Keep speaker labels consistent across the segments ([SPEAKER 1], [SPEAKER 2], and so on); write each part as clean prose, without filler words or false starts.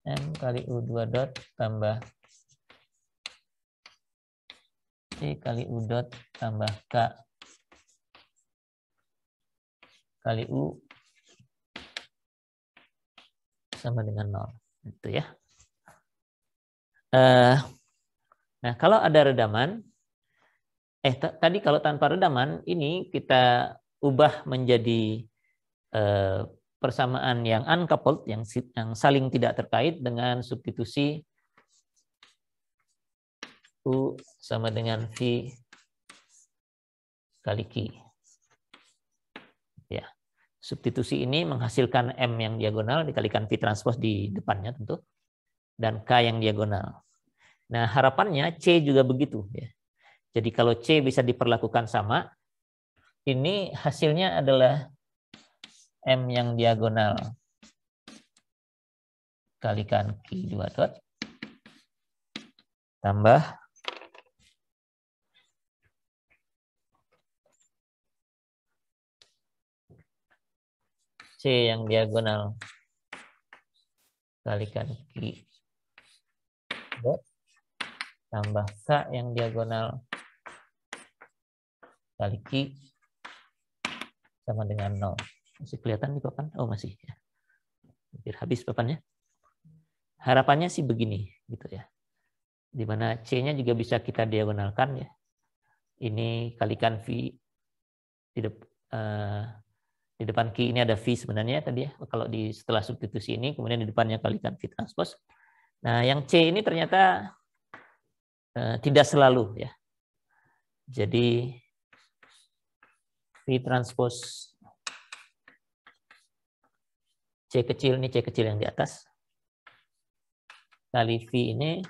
[SPEAKER 1] M kali U2 dot tambah C kali U dot tambah K kali U sama dengan 0. Itu ya. Nah, kalau ada redaman, tadi kalau tanpa redaman, ini kita ubah menjadi persamaan yang uncoupled, yang saling tidak terkait dengan substitusi U sama dengan V kali Q. Ya. Substitusi ini menghasilkan M yang diagonal dikalikan V transpose di depannya tentu, dan K yang diagonal. Nah, harapannya C juga begitu. Ya. Jadi kalau C bisa diperlakukan sama, ini hasilnya adalah M yang diagonal kalikan Q2 dot tambah C yang diagonal kalikan Q dot tambah K yang diagonal kali Q sama dengan 0. Masih kelihatan di papan? Oh, masih. Ya. Hampir habis papannya. Harapannya sih begini, gitu ya. Di mana C-nya juga bisa kita diagonalkan ya. Ini kalikan V di depan Q ini ada V sebenarnya tadi ya. Kalau setelah substitusi ini kemudian di depannya kalikan V transpose. Nah, yang C ini ternyata tidak selalu ya. Jadi V transpose C kecil, ini C kecil yang di atas, kali V ini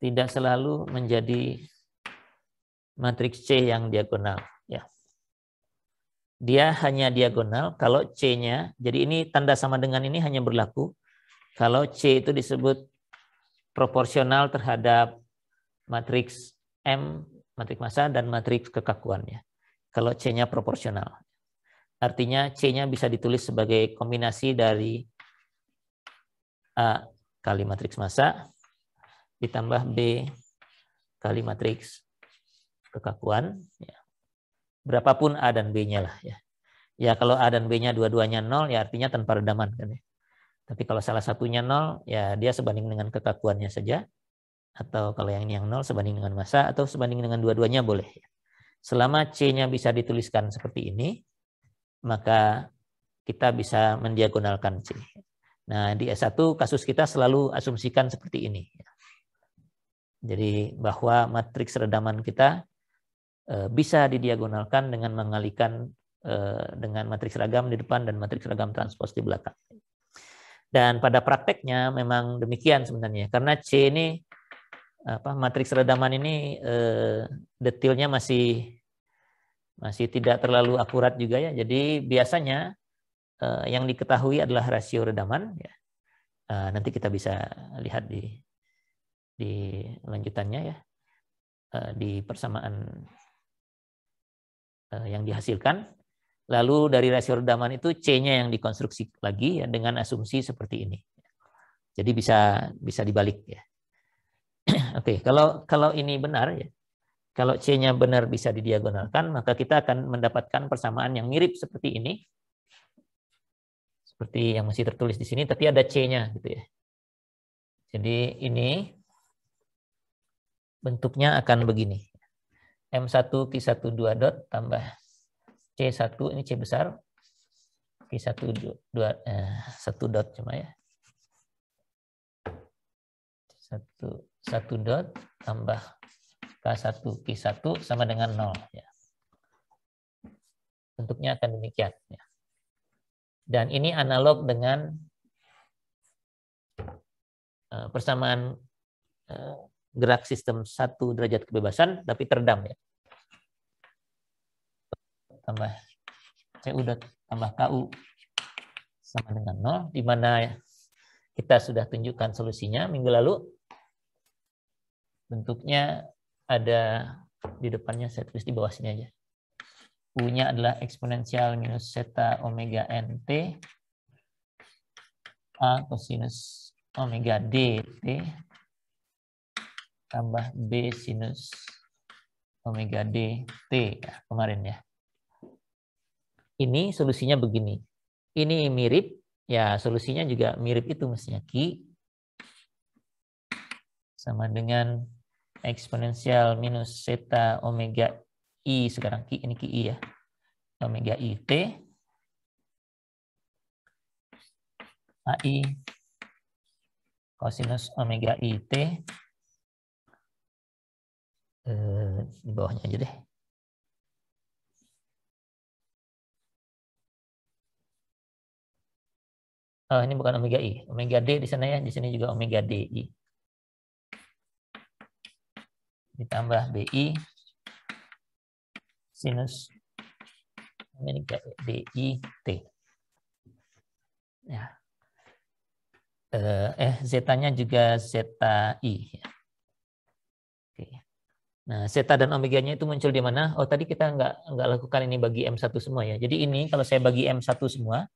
[SPEAKER 1] tidak selalu menjadi matriks C yang diagonal. Ya. Dia hanya diagonal kalau C-nya, jadi ini tanda sama dengan ini hanya berlaku kalau C itu disebut proporsional terhadap matriks M, matriks massa, dan matriks kekakuannya. Kalau C-nya proporsional. Artinya C-nya bisa ditulis sebagai kombinasi dari A kali matriks massa ditambah B kali matriks kekakuan. Ya. Berapapun A dan B-nya lah. Ya. Ya kalau A dan B-nya dua-duanya 0, ya artinya tanpa redaman. Kan, ya. Tapi kalau salah satunya 0, ya dia sebanding dengan kekakuannya saja. Atau kalau yang ini yang 0 sebanding dengan massa, atau sebanding dengan dua-duanya boleh. Selama C-nya bisa dituliskan seperti ini, maka kita bisa mendiagonalkan C. Nah, di S1 kasus kita selalu asumsikan seperti ini. Jadi bahwa matriks redaman kita bisa didiagonalkan dengan mengalikan dengan matriks ragam di depan dan matriks ragam transpose di belakang. Dan pada prakteknya memang demikian sebenarnya, karena C ini matriks redaman ini detailnya masih tidak terlalu akurat juga ya. Jadi biasanya yang diketahui adalah rasio redaman. Ya. Nanti kita bisa lihat di lanjutannya ya, di persamaan yang dihasilkan. Lalu dari rasio redaman itu C-nya yang dikonstruksi lagi ya, dengan asumsi seperti ini. Jadi bisa dibalik ya. Oke, kalau ini benar ya, kalau C-nya benar bisa didiagonalkan, maka kita akan mendapatkan persamaan yang mirip seperti ini. Seperti yang masih tertulis di sini, tapi ada C-nya gitu ya. Jadi ini bentuknya akan begini. M1 Q12 dot tambah C1, ini C besar, Q1 1 dot cuma ya. 1 dot tambah K1 Q1 sama dengan 0 ya. Bentuknya akan demikian ya. Dan ini analog dengan persamaan gerak sistem 1 derajat kebebasan tapi teredam ya. Tambah CU dot tambah KU sama dengan 0, di mana kita sudah tunjukkan solusinya minggu lalu. Bentuknya ada Di depannya saya tulis di bawah sini aja. U-nya adalah eksponensial minus zeta omega nt A kosinus omega dt tambah B sinus omega dt ya, kemarin ya. Ini solusinya begini. Ini mirip, ya solusinya juga mirip itu mestinya. Q sama dengan eksponensial minus zeta omega I, sekarang Q, ini QI ya. Omega IT AI kosinus omega IT di bawahnya aja deh. Oh, ini bukan omega I, omega D di sana ya, di sini juga omega DI. Ditambah BI sinus omega DIT. Ya. Zeta-nya juga zeta I. Oke. Nah, zeta dan omega-nya itu muncul di mana? Oh, tadi kita nggak lakukan ini bagi M1 semua ya. Jadi ini kalau saya bagi M1 semua,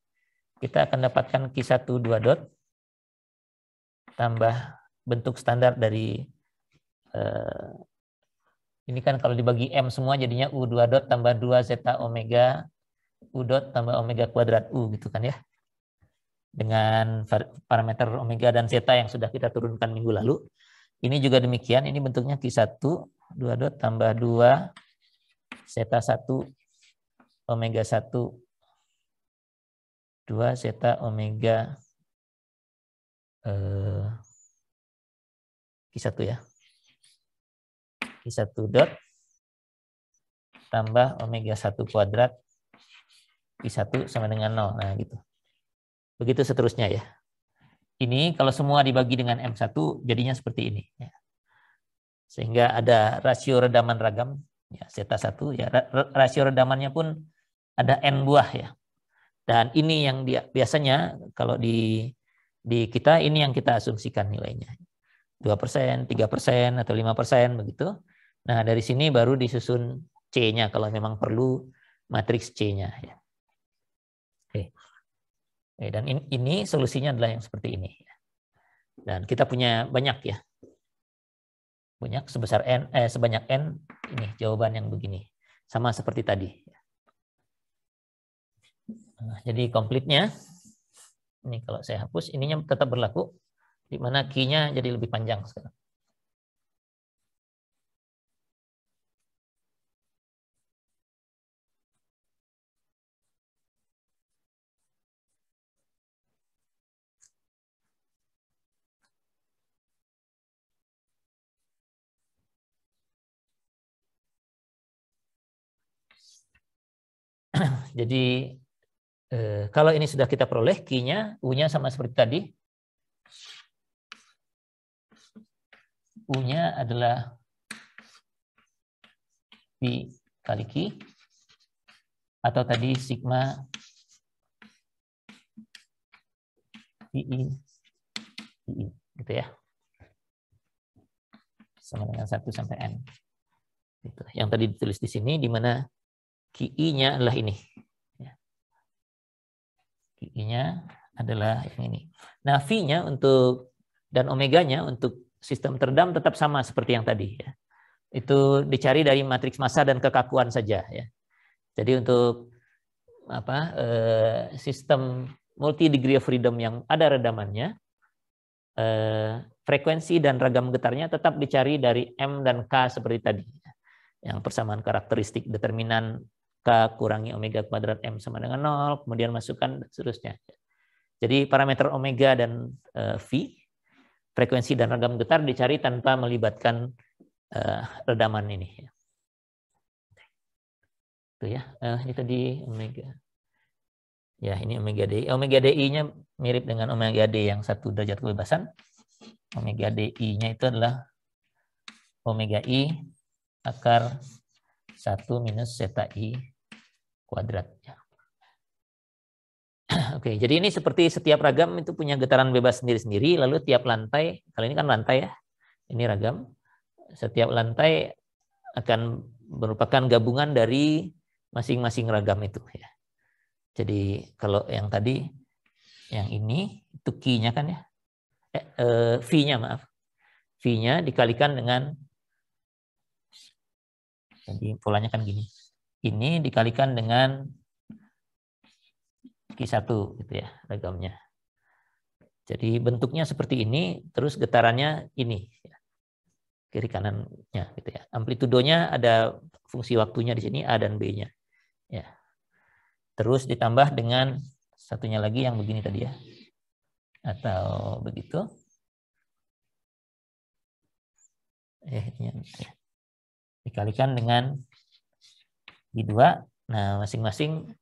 [SPEAKER 1] kita akan dapatkan Q1 2 dot tambah bentuk standar dari ini kan kalau dibagi M semua jadinya U2 dot tambah 2 zeta omega U dot tambah omega kuadrat U gitu kan ya. Dengan parameter omega dan zeta yang sudah kita turunkan minggu lalu. Ini juga demikian, ini bentuknya Q1 2 dot tambah 2 zeta 1 omega 1 2 zeta omega Q1 ya. Q1 dot tambah omega 1 kuadrat Q1 sama dengan 0. Nah gitu. Begitu seterusnya ya. Ini kalau semua dibagi dengan M1 jadinya seperti ini. Ya. Sehingga ada rasio redaman ragam, ya, zeta 1, ya, rasio redamannya pun ada N buah ya. Dan ini yang biasanya kalau di kita ini yang kita asumsikan nilainya. 2%, 3%, atau 5% begitu. Nah dari sini baru disusun C-nya kalau memang perlu matriks C-nya. Ya. Oke. Dan ini solusinya adalah yang seperti ini. Dan kita punya banyak ya. Banyak sebesar N, sebanyak N, ini jawaban yang begini. Sama seperti tadi. Nah, jadi komplitnya, ini kalau saya hapus, ininya tetap berlaku. Di mana Q-nya jadi lebih panjang sekarang. Jadi kalau ini sudah kita peroleh, Q-nya, U-nya sama seperti tadi. U-nya adalah P kali Q. Atau tadi sigma PI, gitu ya. Sama dengan 1 sampai N. Gitu. Yang tadi ditulis di sini, di mana QI-nya adalah ini. QI-nya adalah yang ini. Nah, V-nya untuk dan omega-nya untuk sistem terdam tetap sama seperti yang tadi. Ya. Itu dicari dari matriks massa dan kekakuan saja. Ya. Jadi untuk sistem multi degree of freedom yang ada redamannya, frekuensi dan ragam getarnya tetap dicari dari M dan K seperti tadi. Yang persamaan karakteristik determinan K kurangi omega kuadrat M sama dengan 0, kemudian masukkan dan seterusnya. Jadi parameter omega dan V, frekuensi dan ragam getar dicari tanpa melibatkan redaman ini. Itu ya, ini tadi omega. Ya, ini omega DI. Omega DI-nya mirip dengan omega D yang 1 derajat kebebasan. Omega DI-nya itu adalah omega I akar 1 minus zeta I kuadrat. Oke, jadi ini seperti setiap ragam itu punya getaran bebas sendiri-sendiri, lalu tiap lantai, kali ini kan lantai ya, ini ragam, setiap lantai akan merupakan gabungan dari masing-masing ragam itu ya. Jadi kalau yang tadi yang ini itu Q-nya kan ya. V-nya maaf. V-nya dikalikan dengan, jadi polanya kan gini. Ini dikalikan dengan Q1 gitu ya ragamnya. Jadi bentuknya seperti ini, terus getarannya ini ya. Kiri kanannya gitu ya. Amplitudonya ada fungsi waktunya di sini A dan B-nya. Ya. Terus ditambah dengan satunya lagi yang begini tadi ya. Atau begitu. Dikalikan dengan I2. Nah, masing-masing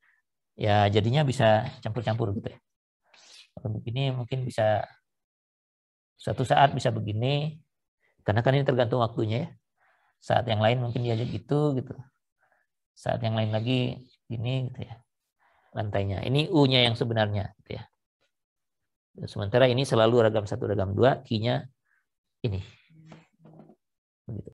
[SPEAKER 1] ya jadinya bisa campur-campur gitu ya. Kalau begini mungkin bisa suatu saat bisa begini, karena kan ini tergantung waktunya ya. Saat yang lain mungkin dia gitu gitu. Saat yang lain lagi ini gitu ya. Lantainya. Ini U-nya yang sebenarnya gitu ya. Sementara ini selalu ragam 1, ragam 2, Q-nya ini. Begitu.